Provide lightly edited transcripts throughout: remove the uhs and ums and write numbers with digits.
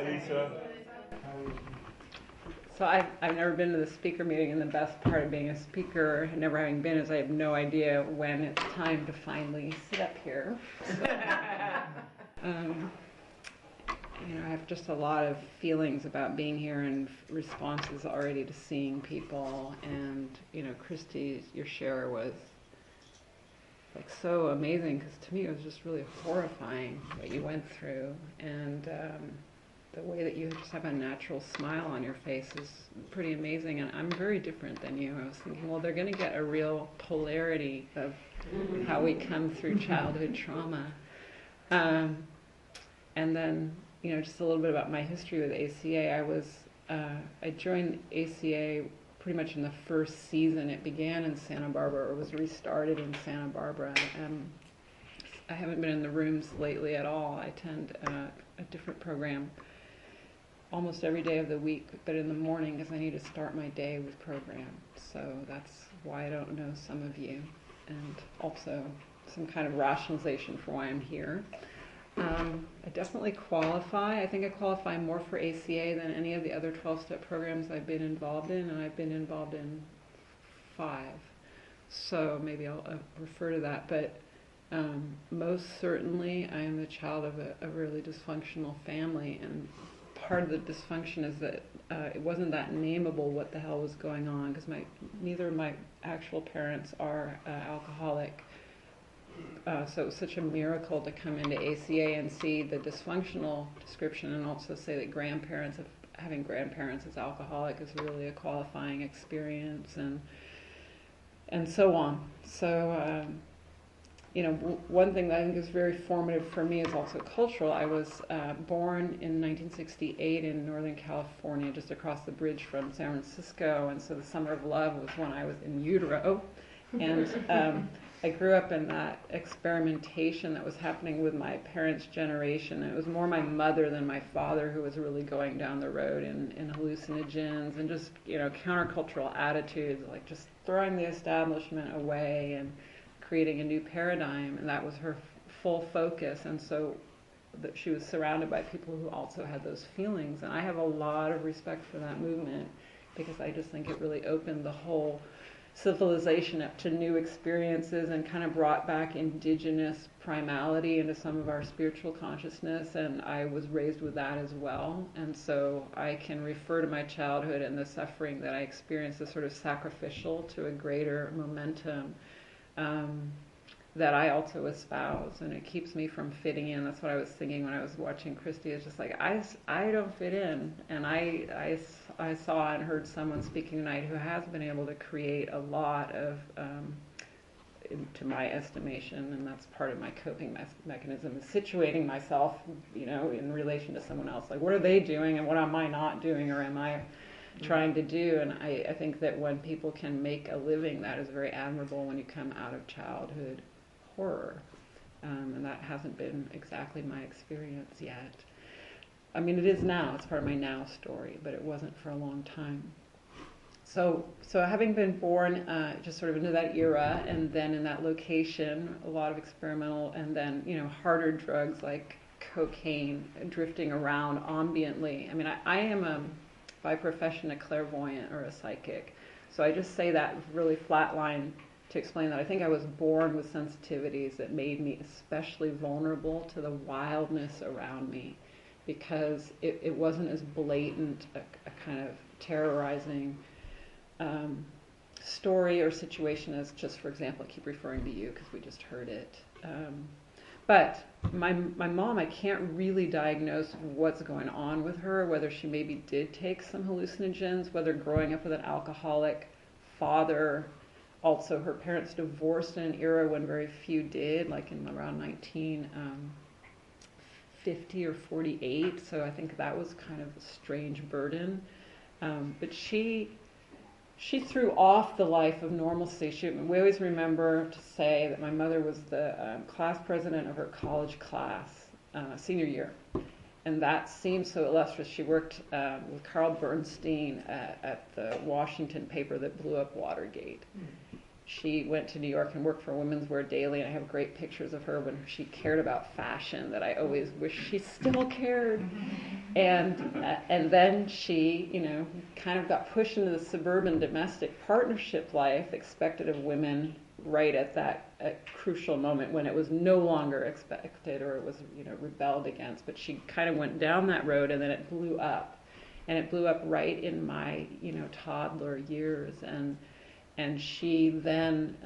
Lisa. So I've never been to the speaker meeting, and the best part of being a speaker, never having been, is I have no idea when it's time to finally sit up here. So, I have just a lot of feelings about being here and responses already to seeing people. And, Christy, your share was like so amazing, because to me it was just really horrifying what you went through. And the way that you just have a natural smile on your face is pretty amazing. And I'm very different than you. I was thinking, well, they're going to get a real polarity of how we come through childhood trauma. And then, just a little bit about my history with ACA. I joined ACA pretty much in the first season. It began in Santa Barbara, or was restarted in Santa Barbara. I haven't been in the rooms lately at all. I attend a different program almost every day of the week, but in the morning, because I need to start my day with program. So that's why I don't know some of you, and also some kind of rationalization for why I'm here. I definitely qualify. I think I qualify more for ACA than any of the other 12-step programs I've been involved in, and I've been involved in 5. So maybe I'll refer to that. But most certainly I am the child of a really dysfunctional family, and part of the dysfunction is that it wasn't that nameable what the hell was going on, because neither of my actual parents are alcoholic. So it was such a miracle to come into ACA and see the dysfunctional description, and also say that having grandparents as alcoholic is really a qualifying experience, and so on. So, one thing that I think is very formative for me is also cultural. I was born in 1968 in Northern California, just across the bridge from San Francisco, and so the summer of love was when I was in utero, and I grew up in that experimentation that was happening with my parents' generation. It was more my mother than my father who was really going down the road in hallucinogens and just, countercultural attitudes, like just throwing the establishment away and creating a new paradigm. And that was her full focus. And so that she was surrounded by people who also had those feelings. And I have a lot of respect for that movement, because I just think it really opened the whole civilization up to new experiences and kind of brought back indigenous primality into some of our spiritual consciousness, and I was raised with that as well. And so I can refer to my childhood and the suffering that I experienced as sort of sacrificial to a greater momentum that I also espouse, and it keeps me from fitting in. That's what I was thinking when I was watching Christy. It's just like, I don't fit in. And I saw and heard someone speaking tonight who has been able to create a lot of, to my estimation, and that's part of my coping mechanism, is situating myself, in relation to someone else. Like, what are they doing and what am I not doing, or am I trying to do? And I think that when people can make a living, that is very admirable when you come out of childhood horror, and that hasn't been exactly my experience yet. I mean, it is now. It's part of my now story, but it wasn't for a long time. So having been born just sort of into that era, and then in that location, a lot of experimental, and then harder drugs like cocaine drifting around ambiently. I mean, I am by profession a clairvoyant or a psychic, so I just say that really flatline to explain that I think I was born with sensitivities that made me especially vulnerable to the wildness around me, because it wasn't as blatant a kind of terrorizing story or situation as just, for example, I keep referring to you because we just heard it. But my mom, I can't really diagnose what's going on with her, whether she maybe did take some hallucinogens, whether growing up with an alcoholic father. Also, her parents divorced in an era when very few did, like in around 1950 or 48. So I think that was kind of a strange burden. But she threw off the life of normalcy. We always remember to say that my mother was the class president of her college class, senior year. And that seems so illustrious. She worked with Carl Bernstein at the Washington paper that blew up Watergate. She went to New York and worked for Women's Wear Daily, and I have great pictures of her when she cared about fashion that I always wish she still cared. And then she, kind of got pushed into the suburban domestic partnership life expected of women right at that crucial moment when it was no longer expected, or it was, rebelled against. But she kind of went down that road, and then it blew up. And it blew up right in my, toddler years. And she then,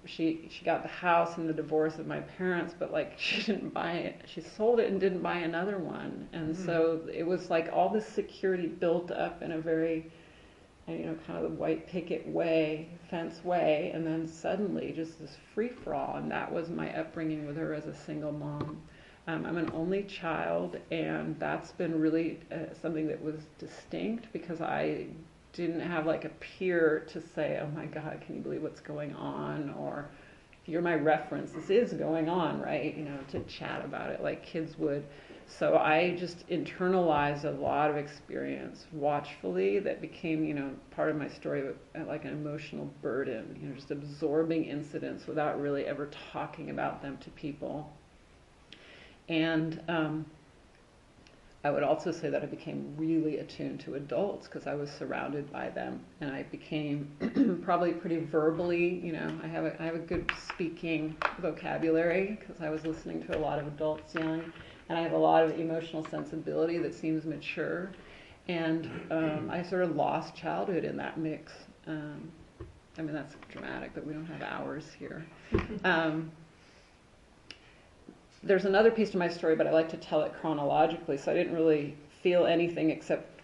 she got the house in the divorce of my parents, but like she didn't buy it. She sold it and didn't buy another one. And so it was like all this security built up in a very, kind of the white picket fence way, and then suddenly just this free-for-all. And that was my upbringing with her as a single mom. I'm an only child, and that's been really something that was distinct, because I didn't have like a peer to say, oh my God, can you believe what's going on? Or, you're my reference, this is going on, right? To chat about it like kids would. So I just internalized a lot of experience watchfully that became, part of my story, like an emotional burden, just absorbing incidents without really ever talking about them to people. And I would also say that I became really attuned to adults because I was surrounded by them, and I became probably pretty verbally, I have a good speaking vocabulary because I was listening to a lot of adults young, and I have a lot of emotional sensibility that seems mature, and I sort of lost childhood in that mix. That's dramatic, but we don't have hours here. There's another piece to my story, but I like to tell it chronologically, so I didn't really feel anything except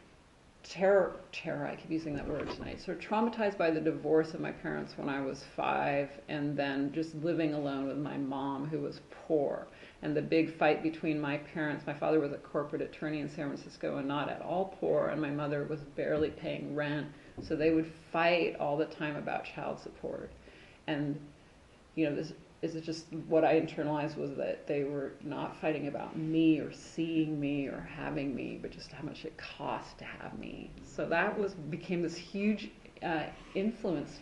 terror, I keep using that word tonight. So traumatized by the divorce of my parents when I was 5, and then just living alone with my mom, who was poor, and the big fight between my parents. My father was a corporate attorney in San Francisco and not at all poor, and my mother was barely paying rent, so they would fight all the time about child support. And, this is just what I internalized, was that they were not fighting about me or seeing me or having me, but just how much it cost to have me. So that became this huge influence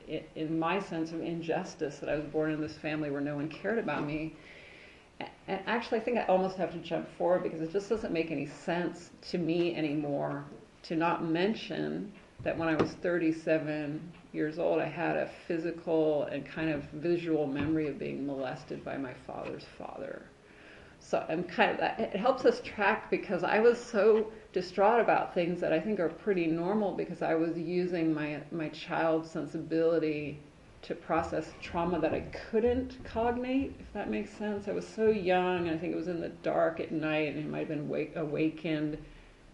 in my sense of injustice, that I was born in this family where no one cared about me. And actually, I think I almost have to jump forward, because it just doesn't make any sense to me anymore to not mention that when I was 37 years old, I had a physical and kind of visual memory of being molested by my father's father. So it helps us track, because I was so distraught about things that I think are pretty normal, because I was using my child sensibility to process trauma that I couldn't cognate, if that makes sense. I was so young, and I think it was in the dark at night, and it might have been awakened,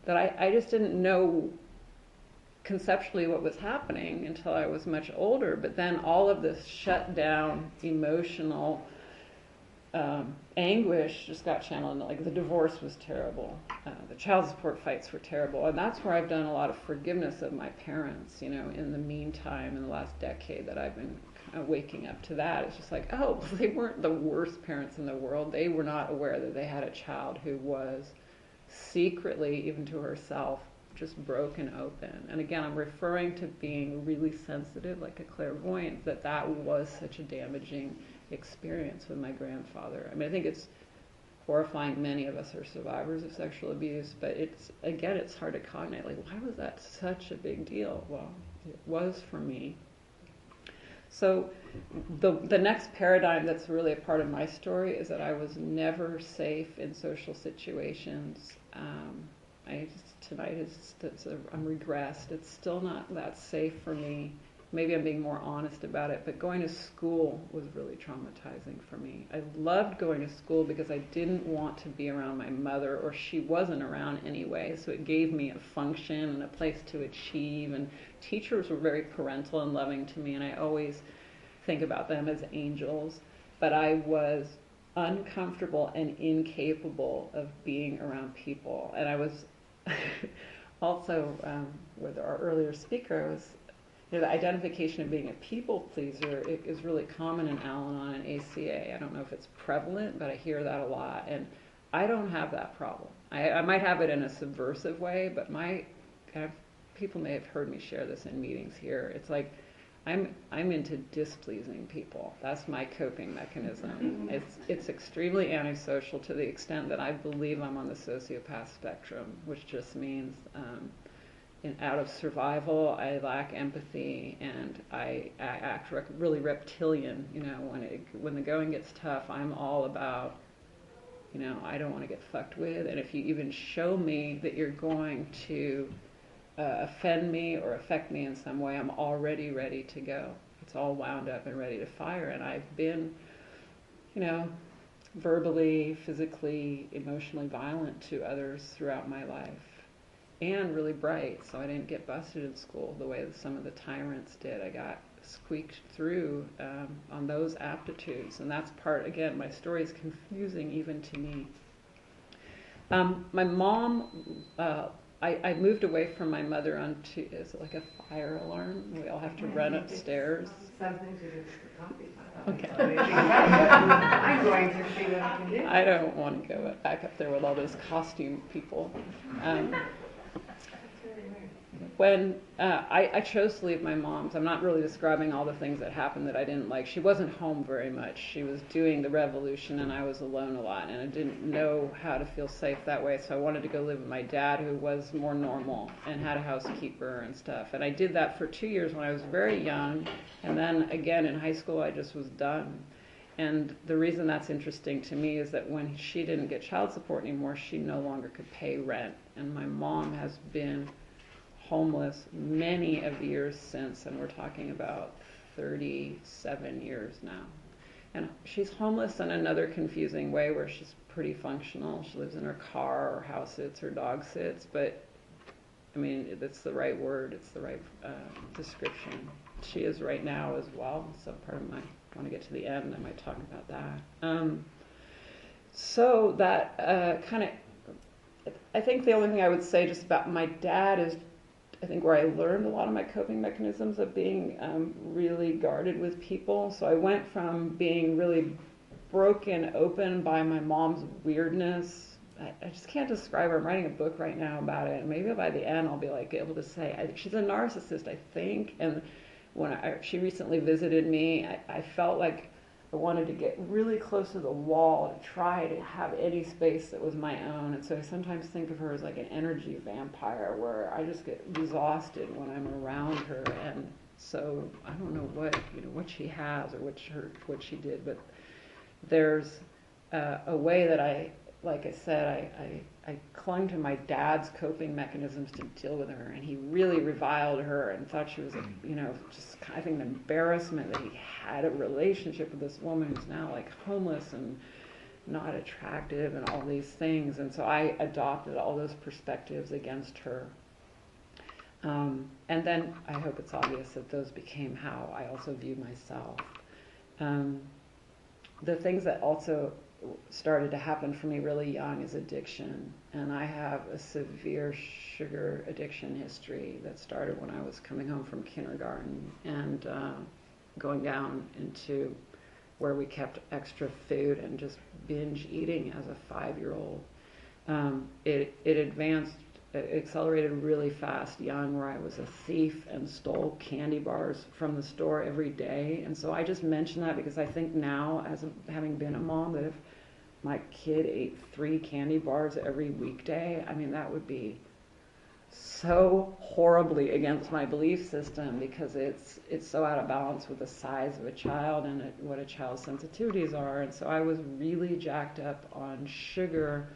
that I just didn't know conceptually what was happening until I was much older. But then all of this shut down emotional anguish just got channeled. Like, the divorce was terrible, the child support fights were terrible, and that's where I've done a lot of forgiveness of my parents, in the meantime, in the last decade, that I've been waking up to that. It's just like, oh, they weren't the worst parents in the world. They were not aware that they had a child who was secretly, even to herself, just broken open. And again, I'm referring to being really sensitive, like a clairvoyant, that was such a damaging experience with my grandfather. I think it's horrifying. Many of us are survivors of sexual abuse, but it's hard to cognate. Like, why was that such a big deal? Well, it was for me. So the next paradigm that's really a part of my story is that I was never safe in social situations. Tonight I'm regressed. It's still not that safe for me. Maybe I'm being more honest about it, but going to school was really traumatizing for me. I loved going to school because I didn't want to be around my mother, or she wasn't around anyway, so it gave me a function and a place to achieve, and teachers were very parental and loving to me, and I always think about them as angels, but I was uncomfortable and incapable of being around people. And I was also, with our earlier speaker, was the identification of being a people pleaser is really common in Al-Anon and ACA. I don't know if it's prevalent, but I hear that a lot. And I don't have that problem. I might have it in a subversive way, but people may have heard me share this in meetings here. It's like, I'm into displeasing people. That's my coping mechanism. It's extremely antisocial to the extent that I believe I'm on the sociopath spectrum, which just means out of survival, I lack empathy, and I act really reptilian. When the going gets tough, I'm all about, I don't want to get fucked with, and if you even show me that you're going to offend me or affect me in some way, I'm already ready to go. It's all wound up and ready to fire, and I've been, verbally, physically, emotionally violent to others throughout my life, and really bright, so I didn't get busted in school the way that some of the tyrants did. I got squeaked through on those aptitudes, and that's part, again, my story is confusing even to me. My mom, I moved away from my mother onto, is it like a fire alarm? We all have to run upstairs. Some things you do for coffee. Okay. I'm going to see what I can do. I don't want to go back up there with all those costume people. When I chose to leave my mom's, I'm not really describing all the things that happened that I didn't like. She wasn't home very much. She was doing the revolution, and I was alone a lot, and I didn't know how to feel safe that way, so I wanted to go live with my dad, who was more normal and had a housekeeper and stuff. And I did that for 2 years when I was very young, and then again in high school I just was done. And the reason that's interesting to me is that when she didn't get child support anymore, she no longer could pay rent, and my mom has been homeless many of the years since, and we're talking about 37 years now. And she's homeless in another confusing way where she's pretty functional. She lives in her car, her house sits, her dog sits, but I mean, that's the right word, it's the right description. She is right now as well, so part of when I get to the end, I might talk about that. So that kind of, I think the only thing I would say just about my dad is, I think where I learned a lot of my coping mechanisms of being really guarded with people. So I went from being really broken open by my mom's weirdness. I just can't describe her. I'm writing a book right now about it, and maybe by the end I'll be able to say she's a narcissist, I think. And when she recently visited me, I felt like I wanted to get really close to the wall to try to have any space that was my own. And so I sometimes think of her as like an energy vampire, where I just get exhausted when I'm around her. And so I don't know what she has or what she did, but there's a way that like I said, I clung to my dad's coping mechanisms to deal with her, and he really reviled her and thought she was just I think an embarrassment that he had a relationship with this woman who's now like homeless and not attractive and all these things. And so I adopted all those perspectives against her. And then I hope it's obvious that those became how I also view myself. The things that also started to happen for me really young is addiction, and I have a severe sugar addiction history that started when I was coming home from kindergarten and going down into where we kept extra food and just binge eating as a 5-year-old. It accelerated really fast young, where I was a thief and stole candy bars from the store every day. And so I just mention that because I think now, as having been a mom, that if my kid ate 3 candy bars every weekday, I mean, that would be so horribly against my belief system, because it's so out of balance with the size of a child and what a child's sensitivities are. And so I was really jacked up on sugar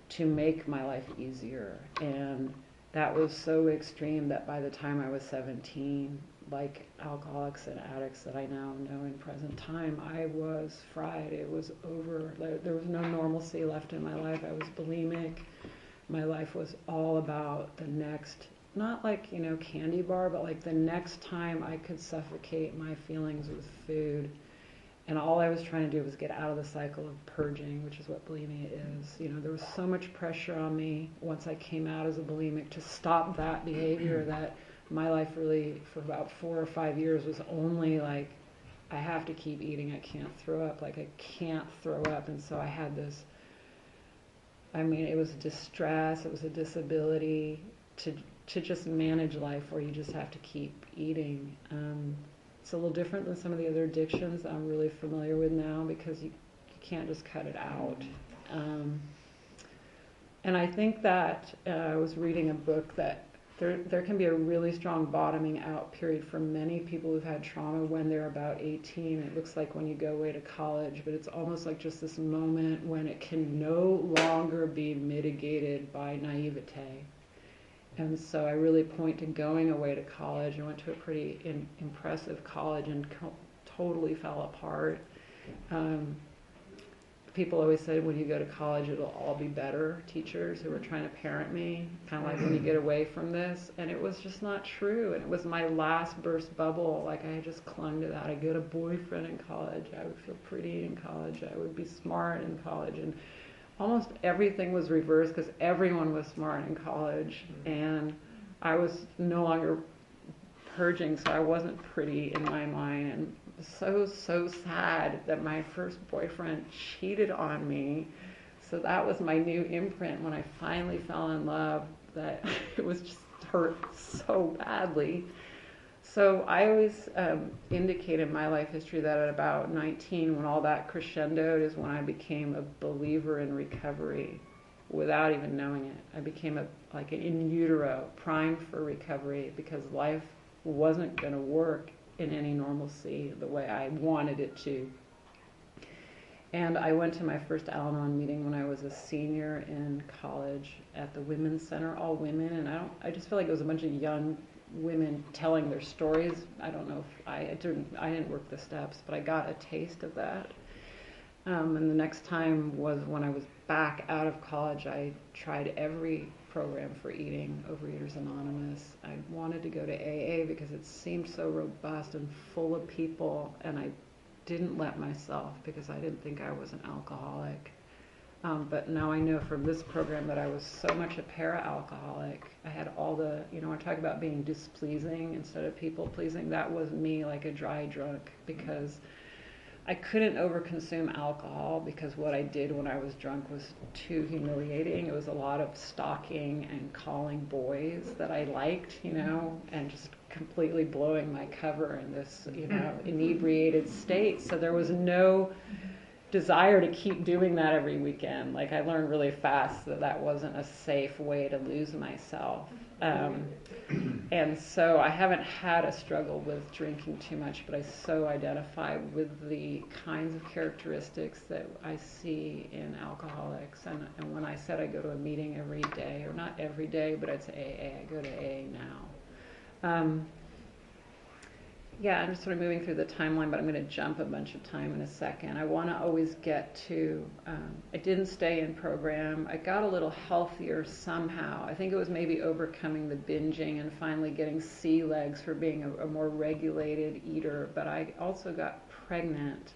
to make my life easier. And that was so extreme that by the time I was 17, like alcoholics and addicts that I now know in present time, I was fried. It was over. There was no normalcy left in my life. I was bulimic. My life was all about the next, not like, candy bar, but like the next time I could suffocate my feelings with food. And all I was trying to do was get out of the cycle of purging, which is what bulimia is. There was so much pressure on me once I came out as a bulimic to stop that behavior that my life really, for about 4 or 5 years, was only like, I have to keep eating, I can't throw up, like I can't throw up. And so I had this, it was distress, it was a disability to just manage life where you just have to keep eating. It's a little different than some of the other addictions I'm really familiar with now, because you can't just cut it out. And I think that I was reading a book that there can be a really strong bottoming out period for many people who've had trauma when they're about 18. It looks like when you go away to college, but it's almost like just this moment when it can no longer be mitigated by naivete. And so I really point to going away to college. I went to a pretty impressive college and totally fell apart. People always said when you go to college it'll all be better, teachers who were trying to parent me, kind of like when you get away from this. And it was just not true. And it was my last burst bubble. Like, I had just clung to that. I'd get a boyfriend in college. I would feel pretty in college. I would be smart in college. And almost everything was reversed because everyone was smart in college. And I was no longer purging, so I wasn't pretty in my mind. And so sad that my first boyfriend cheated on me. So that was my new imprint when I finally fell in love, that it was just hurt so badly. So I always indicate in my life history that at about 19, when all that crescendoed, is when I became a believer in recovery without even knowing it. I became like an in utero, primed for recovery, because life wasn't going to work in any normalcy the way I wanted it to. And I went to my first Al-Anon meeting when I was a senior in college at the Women's Center, all women, and I just feel like it was a bunch of young women telling their stories. I don't know if I didn't work the steps, but I got a taste of that. And the next time was when I was back out of college. I tried every program for eating, Overeaters Anonymous. I wanted to go to AA because it seemed so robust and full of people, and I didn't let myself because I didn't think I was an alcoholic. But now I know from this program that I was so much a para-alcoholic. I had all the, I talk about being displeasing instead of people-pleasing. That was me, like a dry drunk, because I couldn't overconsume alcohol because what I did when I was drunk was too humiliating. It was a lot of stalking and calling boys that I liked, and just completely blowing my cover in this, inebriated state. So there was no desire to keep doing that every weekend. Like, I learned really fast that wasn't a safe way to lose myself. And so I haven't had a struggle with drinking too much, but I so identify with the kinds of characteristics that I see in alcoholics. And when I said I go to a meeting every day, or not every day, but it's AA, I go to AA now. I'm just sort of moving through the timeline, but I'm going to jump a bunch of time in a second. I want to always get to, I didn't stay in program. I got a little healthier somehow. I think it was maybe overcoming the binging and finally getting sea legs for being a more regulated eater. But I also got pregnant,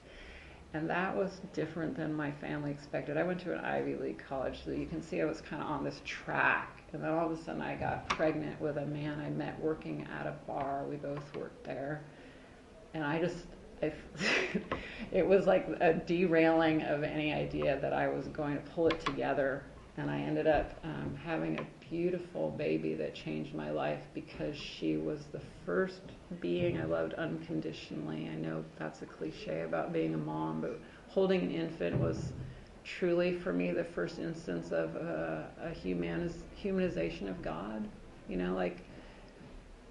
and that was different than my family expected. I went to an Ivy League college, so you can see I was kind of on this track. And then all of a sudden I got pregnant with a man I met working at a bar. We both worked there. And it was like a derailing of any idea that I was going to pull it together. And I ended up having a beautiful baby that changed my life because she was the first being I loved unconditionally. I know that's a cliche about being a mom, but holding an infant was truly for me the first instance of a humanization of God. Like,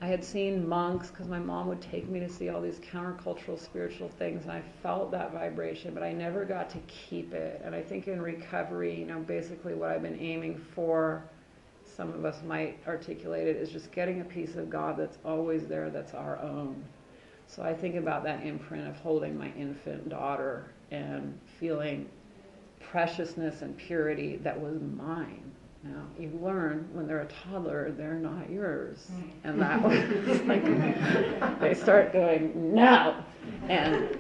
I had seen monks because my mom would take me to see all these countercultural spiritual things, and I felt that vibration, but I never got to keep it. And I think in recovery, basically what I've been aiming for, some of us might articulate it, is just getting a piece of God that's always there, that's our own. So I think about that imprint of holding my infant daughter and feeling preciousness and purity that was mine. Now, you learn when they're a toddler, they're not yours. And that was like, they start going, no. And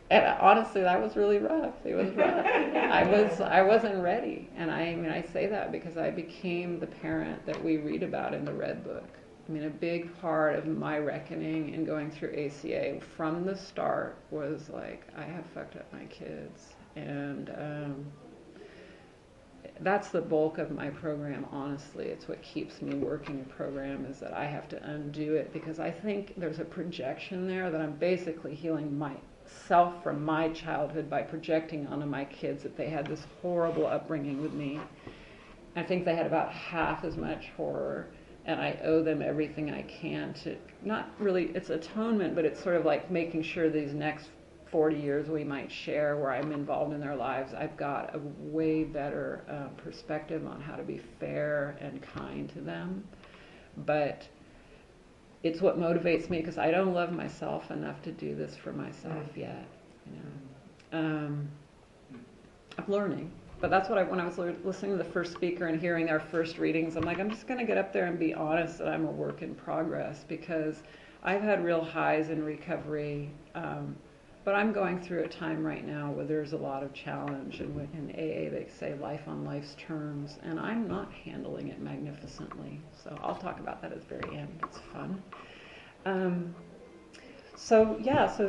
honestly, that was really rough. It was rough. I wasn't ready. And I say that because I became the parent that we read about in the Red Book. A big part of my reckoning in going through ACA from the start was like, I have fucked up my kids. And that's the bulk of my program, honestly. It's what keeps me working a program, is that I have to undo it, because I think there's a projection there that I'm basically healing myself from my childhood by projecting onto my kids that they had this horrible upbringing with me. I think they had about half as much horror, and I owe them everything I can to, not really, it's atonement, but it's sort of like making sure these next 40 years we might share where I'm involved in their lives, I've got a way better perspective on how to be fair and kind to them. But it's what motivates me, because I don't love myself enough to do this for myself yet. I'm learning. But that's what when I was listening to the first speaker and hearing our first readings, I'm like, I'm just going to get up there and be honest that I'm a work in progress, because I've had real highs in recovery. But I'm going through a time right now where there's a lot of challenge, and in AA they say life on life's terms, and I'm not handling it magnificently. So I'll talk about that at the very end. It's fun. So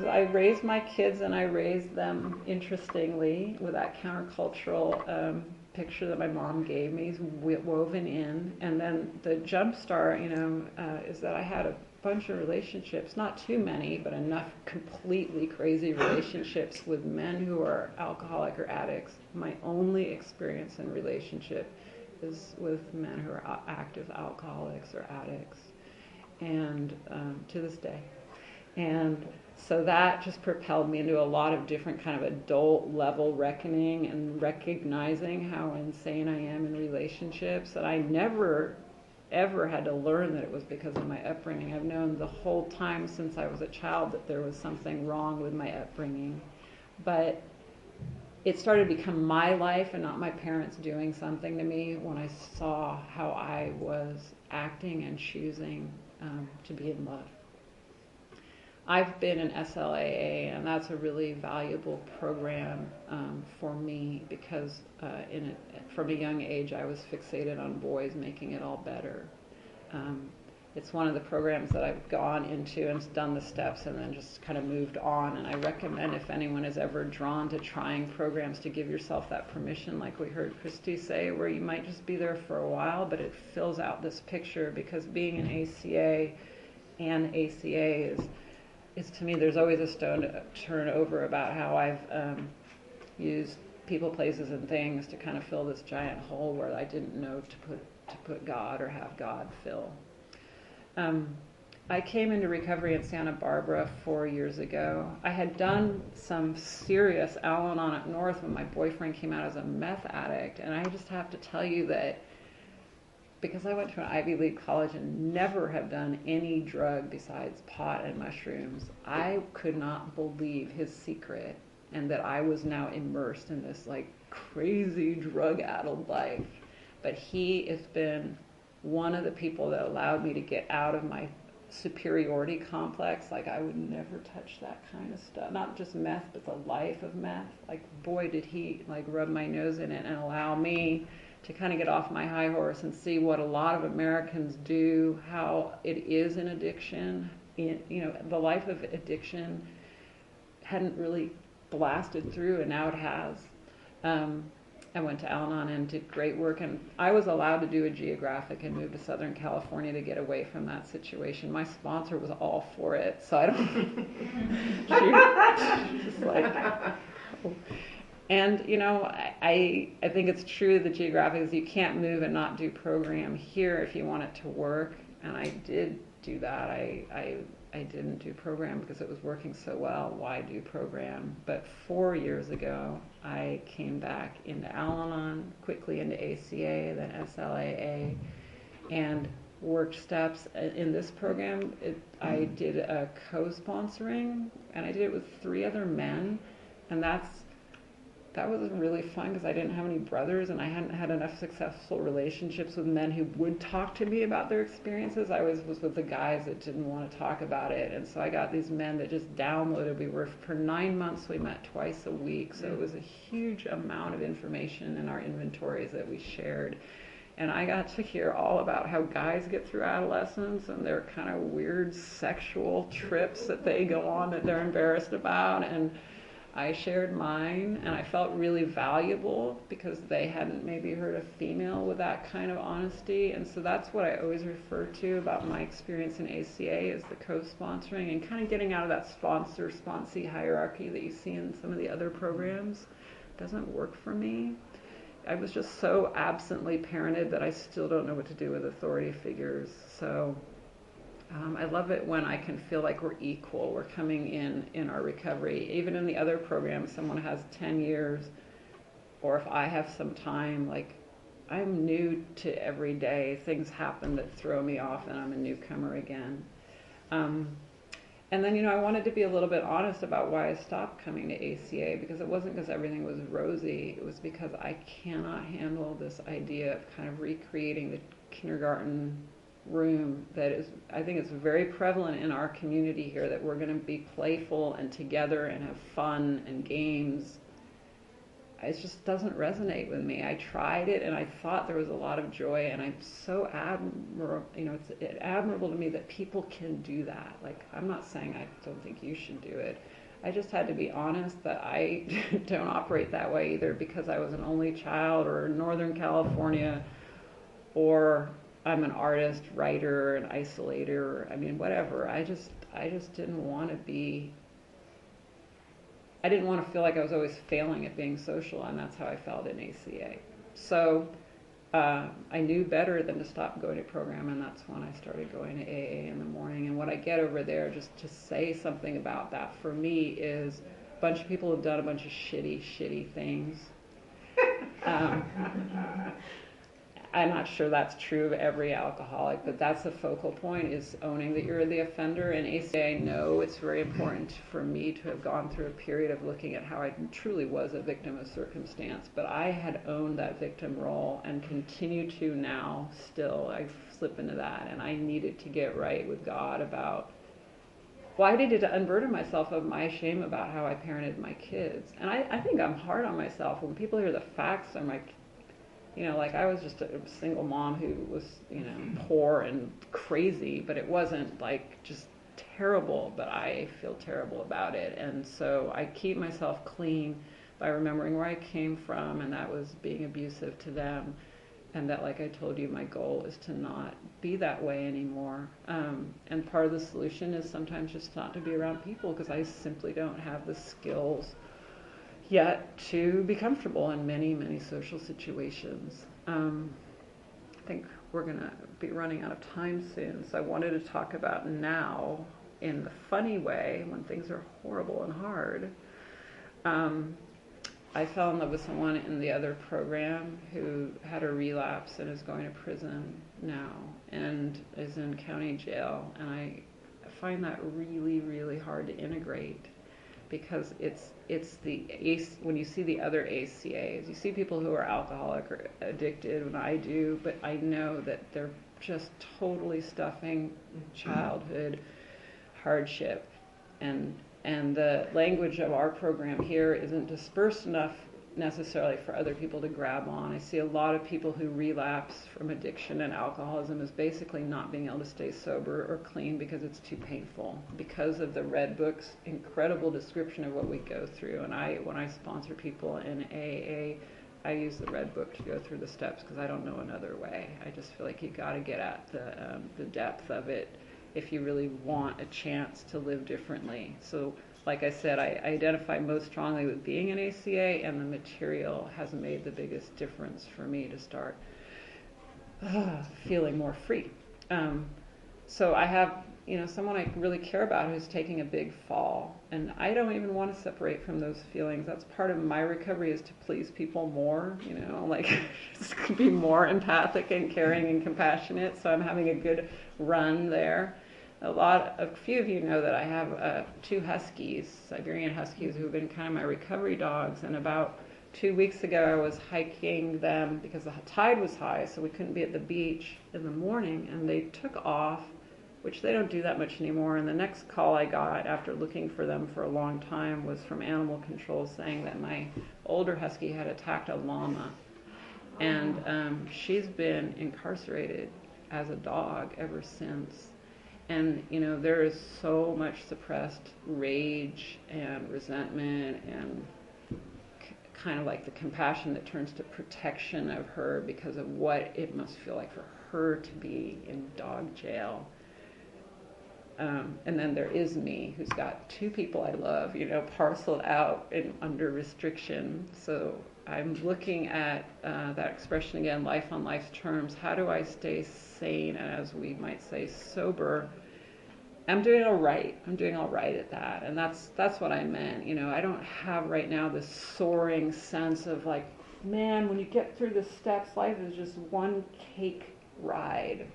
I raised my kids, and I raised them, interestingly, with that countercultural picture that my mom gave me woven in. And then the jump start, is that I had a bunch of relationships, not too many, but enough completely crazy relationships with men who are alcoholic or addicts. My only experience in relationship is with men who are active alcoholics or addicts, and to this day. And so that just propelled me into a lot of different kind of adult level reckoning and recognizing how insane I am in relationships, that I never ever had to learn that it was because of my upbringing. I've known the whole time since I was a child that there was something wrong with my upbringing, but it started to become my life and not my parents doing something to me when I saw how I was acting and choosing to be in love. I've been in SLAA, and that's a really valuable program for me, because from a young age I was fixated on boys making it all better. It's one of the programs that I've gone into and done the steps and then just kind of moved on, and I recommend, if anyone is ever drawn to trying programs, to give yourself that permission, like we heard Christy say, where you might just be there for a while, but it fills out this picture, because being an ACA and ACA is to me, there's always a stone to turn over about how I've used people, places, and things to kind of fill this giant hole where I didn't know to put God or have God fill. I came into recovery in Santa Barbara 4 years ago. I had done some serious Al-Anon up north when my boyfriend came out as a meth addict, and I just have to tell you that because I went to an Ivy League college and never have done any drug besides pot and mushrooms, I could not believe his secret, and that I was now immersed in this like crazy drug-addled life. But he has been one of the people that allowed me to get out of my superiority complex. Like, I would never touch that kind of stuff. Not just meth, but the life of meth. Like, boy, did he like rub my nose in it and allow me to kind of get off my high horse and see what a lot of Americans do, how it is an addiction. The life of addiction hadn't really blasted through, and now it has. I went to Al-Anon and did great work, and I was allowed to do a geographic and move to Southern California to get away from that situation. My sponsor was all for it, so I don't. She just like. Oh. And, I think it's true, the geographic is you can't move and not do program here if you want it to work. And I did do that. I didn't do program because it was working so well. Why do program? But 4 years ago, I came back into Al-Anon, quickly into ACA, then SLAA, and worked steps. In this program, I did a co-sponsoring, and I did it with 3 other men, and that was really fun because I didn't have any brothers, and I hadn't had enough successful relationships with men who would talk to me about their experiences. I was with the guys that didn't want to talk about it, and so I got these men that just downloaded. For 9 months we met twice a week, so it was a huge amount of information in our inventories that we shared. And I got to hear all about how guys get through adolescence and their kind of weird sexual trips that they go on that they're embarrassed about, and I shared mine, and I felt really valuable because they hadn't maybe heard a female with that kind of honesty. And so that's what I always refer to about my experience in ACA is the co-sponsoring and kind of getting out of that sponsor-sponsee hierarchy that you see in some of the other programs. It doesn't work for me. I was just so absently parented that I still don't know what to do with authority figures. So I love it when I can feel like we're equal. We're coming in our recovery. Even in the other programs, someone has 10 years, or if I have some time, like I'm new to every day. Things happen that throw me off, and I'm a newcomer again. And then, I wanted to be a little bit honest about why I stopped coming to ACA, because it wasn't because everything was rosy. It was because I cannot handle this idea of kind of recreating the kindergarten room that is, I think it's very prevalent in our community here, that we're going to be playful and together and have fun and games. It just doesn't resonate with me. I tried it and I thought there was a lot of joy, and I'm so admirable, it's admirable to me that people can do that. Like, I'm not saying I don't think you should do it. I just had to be honest that I don't operate that way either, because I was an only child, or in Northern California, or I'm an artist, writer, an isolator, whatever. I just didn't want to be, I didn't want to feel like I was always failing at being social, and that's how I felt in ACA. So I knew better than to stop going to program, and that's when I started going to AA in the morning. And what I get over there, just to say something about that for me, is a bunch of people have done a bunch of shitty things. I'm not sure that's true of every alcoholic, but that's the focal point, is owning that you're the offender. And ACA, I know it's very important for me to have gone through a period of looking at how I truly was a victim of circumstance, but I had owned that victim role and continue to now still. I slip into that, and I needed to get right with God about, I needed to unburden myself of my shame about how I parented my kids. And I think I'm hard on myself. When people hear the facts, I'm like, like I was just a single mom who was, poor and crazy, but it wasn't like just terrible, but I feel terrible about it. And so I keep myself clean by remembering where I came from, and that was being abusive to them. And that, like I told you, my goal is to not be that way anymore. And part of the solution is sometimes just not to be around people, because I simply don't have the skills yet to be comfortable in many social situations. I think we're going to be running out of time soon, so I wanted to talk about now in the funny way, when things are horrible and hard. I fell in love with someone in the other program who had a relapse and is going to prison now and is in county jail, and I find that really hard to integrate, because it's when you see the other ACAs, you see people who are alcoholic or addicted, and I do, but I know that they're just totally stuffing childhood hardship, and the language of our program here isn't dispersed enough necessarily for other people to grab on. I see a lot of people who relapse from addiction and alcoholism as basically not being able to stay sober or clean because it's too painful, because of the Red Book's incredible description of what we go through. And when I sponsor people in AA, I use the Red Book to go through the steps, because I don't know another way. I just feel like you got to get at the depth of it if you really want a chance to live differently. So like I said, I identify most strongly with being an ACA, and the material has made the biggest difference for me to start feeling more free. So I have, someone I really care about who's taking a big fall, and I don't even want to separate from those feelings. That's part of my recovery, is to please people more, just be more empathic and caring and compassionate. So I'm having a good run there. A few of you know that I have 2 huskies, Siberian huskies, who have been kind of my recovery dogs. And about 2 weeks ago, I was hiking them because the tide was high, so we couldn't be at the beach in the morning, and they took off, which they don't do that much anymore. And the next call I got after looking for them for a long time was from animal control, saying that my older husky had attacked a llama, and she's been incarcerated as a dog ever since. And, you know, there is so much suppressed rage and resentment and kind of like the compassion that turns to protection of her because of what it must feel like for her to be in dog jail. And then there is me, who's got 2 people I love, you know, parceled out and under restriction. So I'm looking at that expression again, life on life's terms. How do I stay sane and, as we might say, sober? I'm doing all right. I'm doing all right at that. And that's what I meant. You know, I don't have right now this soaring sense of like, man, when you get through the steps, life is just one cake ride.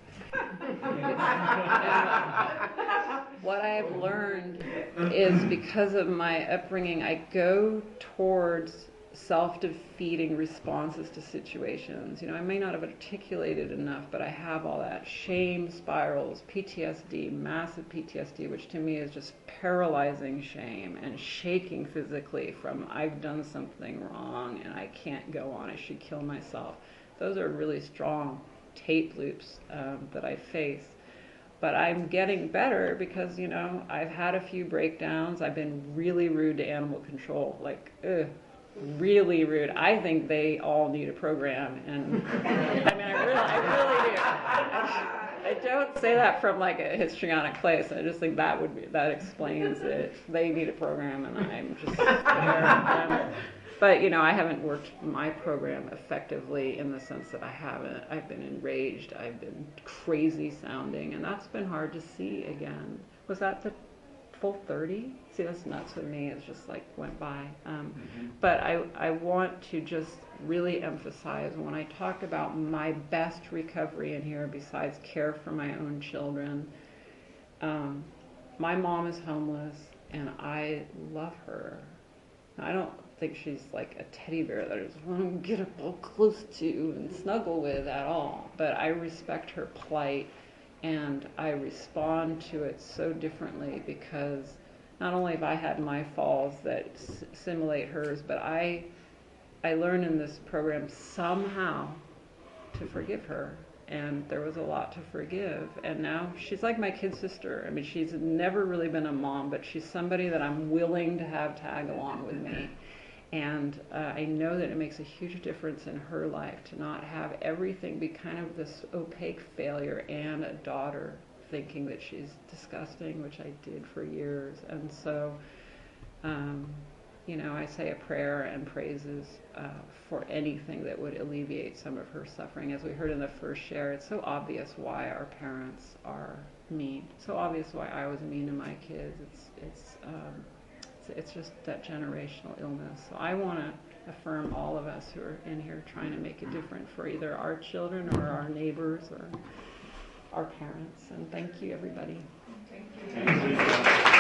What I've learned is because of my upbringing, I go towards self-defeating responses to situations. You know, I may not have articulated enough, but I have all that. Shame spirals, PTSD, massive PTSD, which to me is just paralyzing shame and shaking physically from I've done something wrong and I can't go on, I should kill myself. Those are really strong tape loops that I face. But I'm getting better because, you know, I've had a few breakdowns. I've been really rude to animal control, like, really rude. I think they all need a program, and I mean, I really do. I don't say that from like a histrionic place. I just think that explains it. They need a program, and I'm just there. But, you know, I haven't worked my program effectively in the sense that I've been enraged, I've been crazy sounding, and that's been hard to see again. Was that the full 30? See, that's nuts with me. It's just like went by. But I want to just really emphasize when I talk about my best recovery in here, besides care for my own children, my mom is homeless, and I love her. I don't think she's like a teddy bear that I just want to get up all close to and snuggle with at all. But I respect her plight, and I respond to it so differently because not only have I had my falls that simulate hers, but I learned in this program somehow to forgive her. And there was a lot to forgive. And now she's like my kid sister. I mean, she's never really been a mom, but she's somebody that I'm willing to have tag along with me. And I know that it makes a huge difference in her life to not have everything be kind of this opaque failure and a daughter thinking that she's disgusting, which I did for years. And so, you know, I say a prayer and praises for anything that would alleviate some of her suffering. As we heard in the first share, it's so obvious why our parents are mean. So obvious why I was mean to my kids. It's just that generational illness. So I want to affirm all of us who are in here trying to make a difference for either our children or our neighbors or our parents. And thank you, everybody. Thank you.